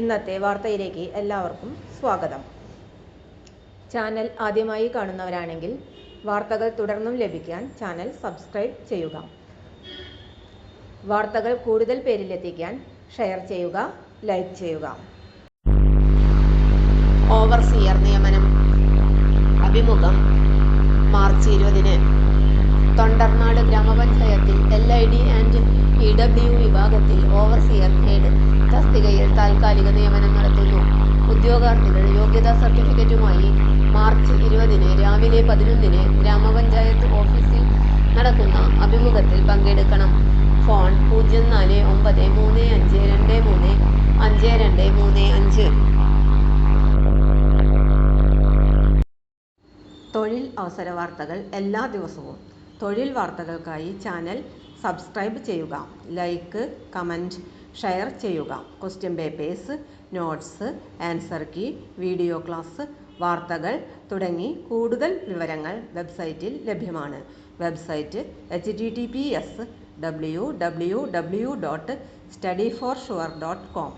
ഇന്നത്തെ വാർത്തയിലേക്ക് എല്ലാവർക്കും സ്വാഗതം. ചാനൽ ആദ്യമായി കാണുന്നവരാണെങ്കിൽ വാർത്തകൾ തുടർന്നും ലഭിക്കാൻ ചാനൽ സബ്സ്ക്രൈബ് ചെയ്യുക. വാർത്തകൾ കൂടുതൽ പേരിലെത്തിക്കാൻ ഷെയർ ചെയ്യുക, ലൈക്ക് ചെയ്യുക. ഓവർസിയർ നിയമനം അഭിമുഖം മാർച്ച് 20-ന്. തൊണ്ടർനാട് ഗ്രാമപഞ്ചായത്തിൽ LID ആൻഡ് EW വിഭാഗത്തിൽ ഓവർസിയർ ഹെഡ് തസ്തികയിൽ താൽക്കാലിക നിയമനം നടത്തുന്നു. ഉദ്യോഗാർത്ഥികൾ യോഗ്യതാ സർട്ടിഫിക്കറ്റുമായി മാർച്ച് 20-ന് രാവിലെ 11-ന് ഗ്രാമപഞ്ചായത്ത് ഓഫീസിൽ നടക്കുന്ന അഭിമുഖത്തിൽ പങ്കെടുക്കണം. ഫോൺ 0493523535. തൊഴിൽ അവസര വാർത്തകൾ എല്ലാ ദിവസവും. തൊഴിൽ വാർത്തകൾക്കായി ചാനൽ സബ്സ്ക്രൈബ് ചെയ്യുക, ലൈക്ക്, കമൻറ്റ്, ഷെയർ ചെയ്യുക. Question papers, notes, answer key, video class, വാർത്തകൾ തുടങ്ങി കൂടുതൽ വിവരങ്ങൾ വെബ്സൈറ്റിൽ ലഭ്യമാണ്. Website https://www.studyforsure.com